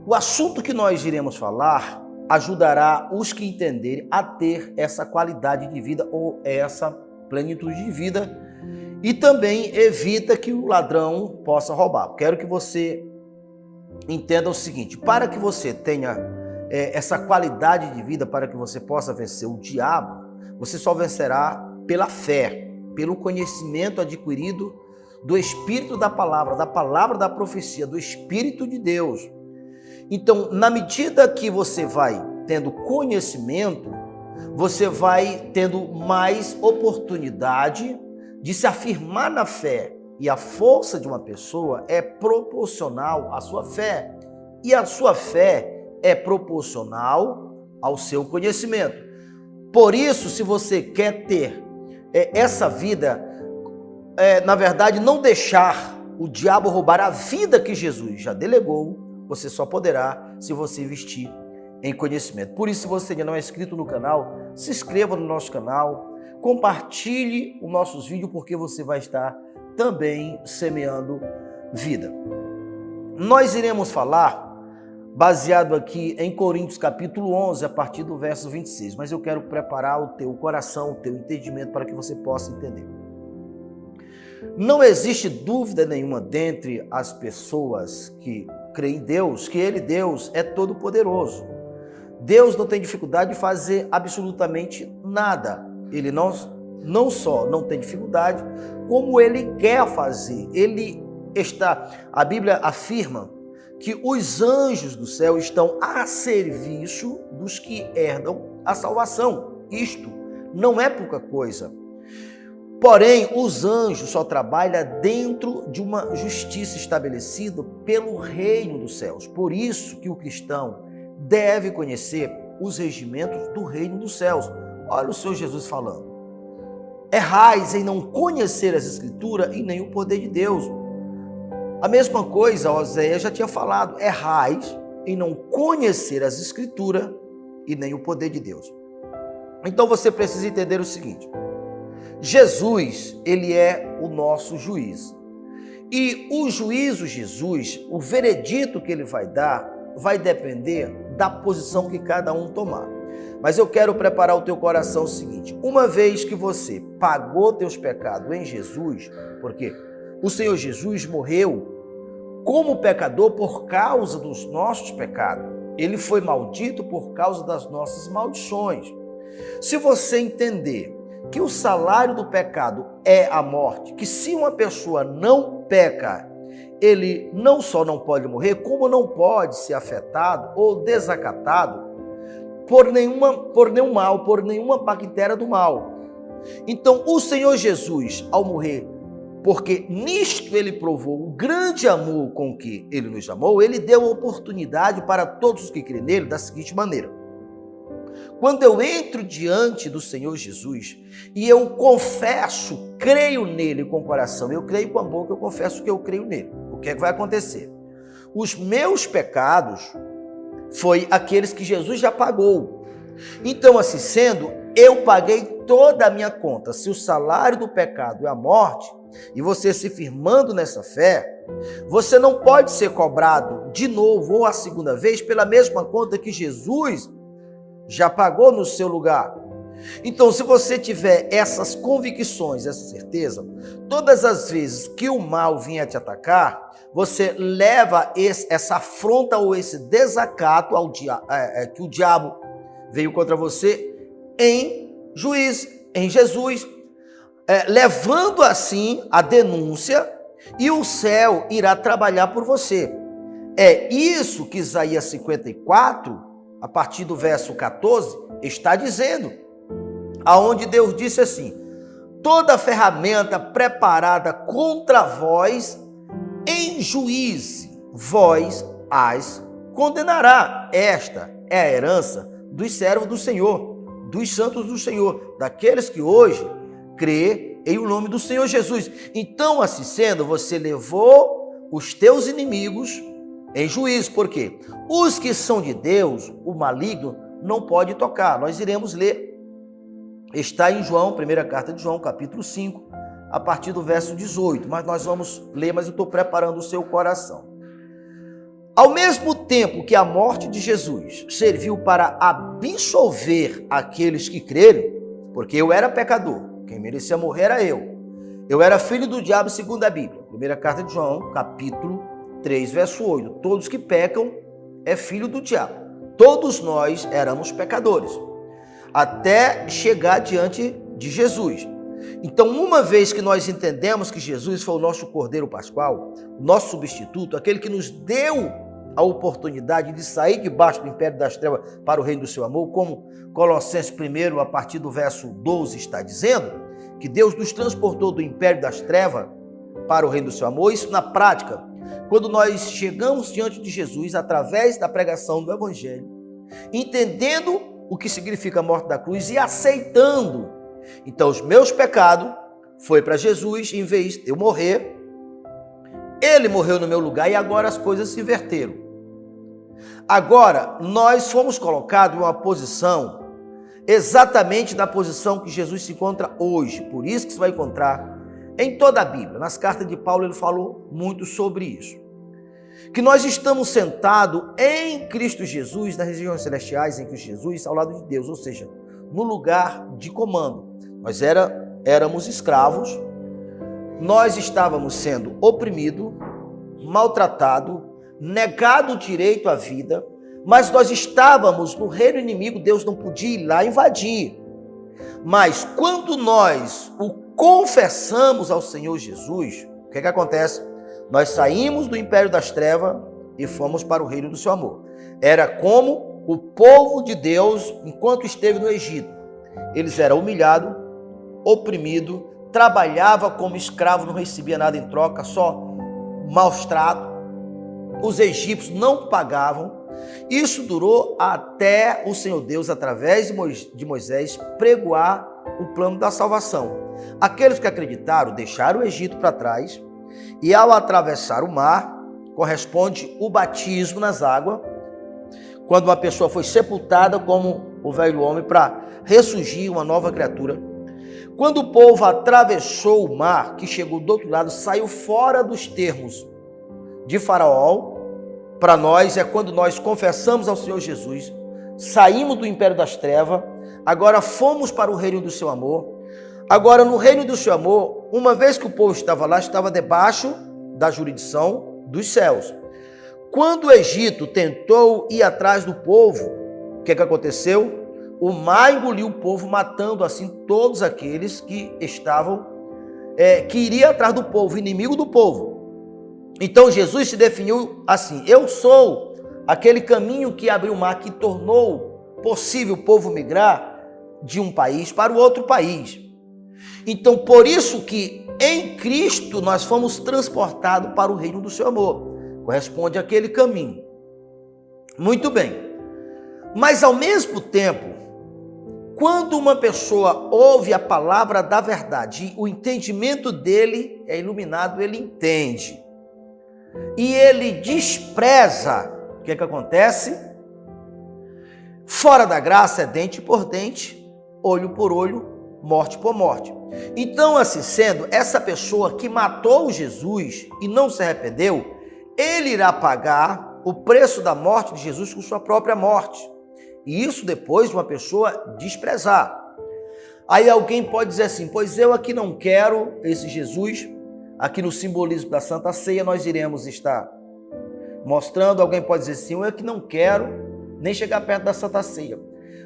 O assunto que nós iremos falar ajudará os que entenderem a ter essa qualidade de vida ou essa plenitude de vida e também evita que o ladrão possa roubar. Quero que você entenda o seguinte: para que você tenha essa qualidade de vida, para que você possa vencer o diabo, você só vencerá pela fé, pelo conhecimento adquirido do Espírito da palavra da profecia, do Espírito de Deus. Então, na medida que você vai tendo conhecimento, você vai tendo mais oportunidade de se afirmar na fé. E a força de uma pessoa é proporcional à sua fé. E a sua fé é proporcional ao seu conhecimento. Por isso, se você quer ter essa vida, na verdade, não deixar o diabo roubar a vida que Jesus já delegou, você só poderá se você investir em conhecimento. Por isso, se você ainda não é inscrito no canal, se inscreva no nosso canal, compartilhe os nossos vídeos, porque você vai estar também semeando vida. Nós iremos falar baseado aqui em Coríntios capítulo 11, a partir do verso 26, mas eu quero preparar o teu coração, o teu entendimento para que você possa entender. Não existe dúvida nenhuma dentre as pessoas que creem em Deus, que Ele, Deus, é todo poderoso. Deus não tem dificuldade de fazer absolutamente nada. Ele não só não tem dificuldade, como Ele quer fazer. A Bíblia afirma que os anjos do céu estão a serviço dos que herdam a salvação. Isto não é pouca coisa. Porém, os anjos só trabalham dentro de uma justiça estabelecida pelo reino dos céus. Por isso que o cristão deve conhecer os regimentos do reino dos céus. Olha o Senhor Jesus falando: errais em não conhecer as Escrituras e nem o poder de Deus. A mesma coisa Oséias já tinha falado: errais em não conhecer as Escrituras e nem o poder de Deus. Então você precisa entender o seguinte: Jesus, ele é o nosso juiz. E o juízo Jesus, o veredito que ele vai dar, vai depender da posição que cada um tomar. Mas eu quero preparar o teu coração o seguinte: uma vez que você pagou teus pecados em Jesus, porque o Senhor Jesus morreu como pecador por causa dos nossos pecados. Ele foi maldito por causa das nossas maldições. Se você entender que o salário do pecado é a morte, que se uma pessoa não peca, ele não só não pode morrer, como não pode ser afetado ou desacatado por nenhum mal, por nenhuma bactéria do mal. Então, o Senhor Jesus, ao morrer, porque nisto ele provou o grande amor com que ele nos amou, ele deu oportunidade para todos os que creem nele da seguinte maneira: quando eu entro diante do Senhor Jesus e eu confesso, creio nele com o coração, eu creio com a boca, eu confesso que eu creio nele, o que é que vai acontecer? Os meus pecados foi aqueles que Jesus já pagou. Então, assim sendo, eu paguei toda a minha conta. Se o salário do pecado é a morte, e você se firmando nessa fé, você não pode ser cobrado de novo ou a segunda vez pela mesma conta que Jesus já pagou no seu lugar. Então, se você tiver essas convicções, essa certeza, todas as vezes que o mal vier te atacar, você leva essa afronta ou esse desacato que o diabo veio contra você em juiz, em Jesus, levando assim a denúncia, e o céu irá trabalhar por você. É isso que Isaías 54, a partir do verso 14, está dizendo, aonde Deus disse assim: toda ferramenta preparada contra vós em juízo, vós as condenará. Esta é a herança dos servos do Senhor, dos santos do Senhor, daqueles que hoje crê em o nome do Senhor Jesus. Então, assim sendo, você levou os teus inimigos em juízo, porque os que são de Deus, o maligno não pode tocar. Nós iremos ler, está em João, primeira carta de João, capítulo 5, a partir do verso 18, mas nós vamos ler, mas eu estou preparando o seu coração. Ao mesmo tempo que a morte de Jesus serviu para absolver aqueles que creram, porque eu era pecador, quem merecia morrer era eu. Eu era filho do diabo segundo a Bíblia. Primeira carta de João, capítulo 3, verso 8. Todos que pecam é filho do diabo. Todos nós éramos pecadores, até chegar diante de Jesus. Então, uma vez que nós entendemos que Jesus foi o nosso Cordeiro Pascual, o nosso substituto, aquele que nos deu a oportunidade de sair debaixo do império das trevas para o reino do seu amor, como Colossenses 1, a partir do verso 12, está dizendo, que Deus nos transportou do império das trevas para o reino do seu amor. Isso na prática, quando nós chegamos diante de Jesus, através da pregação do Evangelho, entendendo o que significa a morte da cruz e aceitando. Então, os meus pecados foi para Jesus, em vez de eu morrer, ele morreu no meu lugar e agora as coisas se inverteram. Agora, nós fomos colocados em uma posição, exatamente na posição que Jesus se encontra hoje. Por isso que você vai encontrar em toda a Bíblia. Nas cartas de Paulo ele falou muito sobre isso. Que nós estamos sentados em Cristo Jesus, nas regiões celestiais, em Cristo Jesus, ao lado de Deus, ou seja, no lugar de comando. Nós éramos escravos, nós estávamos sendo oprimidos, maltratados, negado o direito à vida, mas nós estávamos no reino inimigo, Deus não podia ir lá invadir. Mas quando nós o confessamos ao Senhor Jesus, o que acontece? Nós saímos do império das trevas e fomos para o reino do seu amor. Era como o povo de Deus, enquanto esteve no Egito. Eles eram humilhados, oprimidos, trabalhava como escravo, não recebia nada em troca, só maus tratos. Os egípcios não pagavam. Isso durou até o Senhor Deus, através de Moisés, pregoar o plano da salvação. Aqueles que acreditaram deixaram o Egito para trás e, ao atravessar o mar, corresponde o batismo nas águas, quando uma pessoa foi sepultada como o velho homem para ressurgir uma nova criatura. Quando o povo atravessou o mar, que chegou do outro lado, saiu fora dos termos de Faraó. Para nós é quando nós confessamos ao Senhor Jesus, saímos do império das trevas, agora fomos para o reino do seu amor. Agora, no reino do seu amor, uma vez que o povo estava lá, estava debaixo da jurisdição dos céus. Quando o Egito tentou ir atrás do povo, o que aconteceu? O mar engoliu o povo, matando assim todos aqueles que estavam, que iriam atrás do povo, inimigo do povo. Então Jesus se definiu assim: eu sou aquele caminho que abriu o mar, que tornou possível o povo migrar de um país para o outro país. Então, por isso que em Cristo nós fomos transportados para o reino do seu amor. Corresponde àquele caminho. Muito bem. Mas ao mesmo tempo, quando uma pessoa ouve a palavra da verdade, o entendimento dele é iluminado, ele entende. E ele despreza, o que acontece? Fora da graça é dente por dente, olho por olho, morte por morte. Então, assim sendo, essa pessoa que matou Jesus e não se arrependeu, ele irá pagar o preço da morte de Jesus com sua própria morte. E isso depois de uma pessoa desprezar. Aí alguém pode dizer assim: pois eu aqui não quero esse Jesus. Aqui no simbolismo da Santa Ceia nós iremos estar mostrando. Alguém pode dizer assim: eu aqui não quero nem chegar perto da Santa Ceia.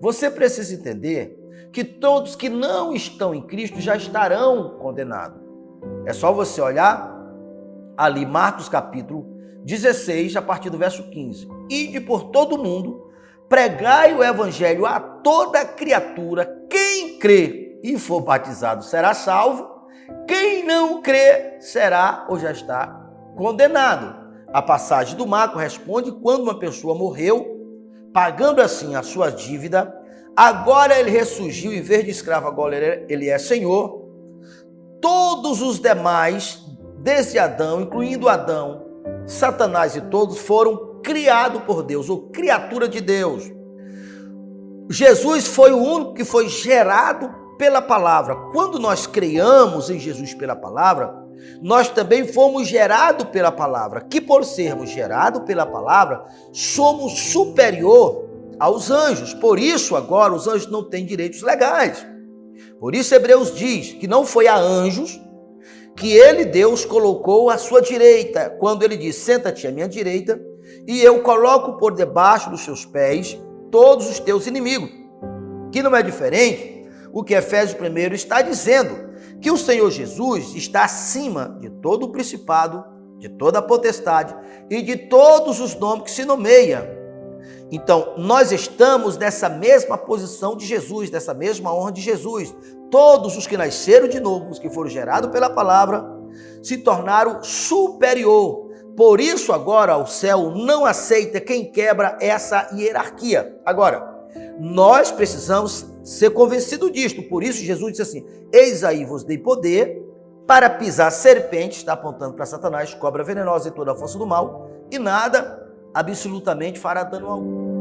Você precisa entender que todos que não estão em Cristo já estarão condenados. É só você olhar ali Marcos capítulo 16, a partir do verso 15. Ide por todo mundo, pregai o evangelho a toda criatura. Quem crê e for batizado será salvo. Quem não crê será ou já está condenado. A passagem do mar corresponde quando uma pessoa morreu, pagando assim a sua dívida. Agora ele ressurgiu, em vez de escravo, agora ele é senhor. Todos os demais, desde Adão, incluindo Adão, Satanás e todos, foram criados por Deus, ou criatura de Deus. Jesus foi o único que foi gerado pela palavra. Quando nós criamos em Jesus pela palavra, nós também fomos gerados pela palavra, que por sermos gerados pela palavra, somos superior aos anjos. Por isso, agora, os anjos não têm direitos legais. Por isso, Hebreus diz que não foi a anjos que ele, Deus, colocou à sua direita, quando ele diz, senta-te à minha direita, e eu coloco por debaixo dos seus pés todos os teus inimigos. Que não é diferente o que Efésios 1 está dizendo, que o Senhor Jesus está acima de todo o principado, de toda a potestade e de todos os nomes que se nomeia. Então, nós estamos nessa mesma posição de Jesus, nessa mesma honra de Jesus. Todos os que nasceram de novo, os que foram gerados pela palavra, se tornaram superior. Por isso, agora, o céu não aceita quem quebra essa hierarquia. Agora, nós precisamos ser convencidos disto. Por isso, Jesus disse assim, eis aí vos dei poder para pisar serpente, está apontando para Satanás, cobra venenosa e toda a força do mal, e nada absolutamente fará dano algum.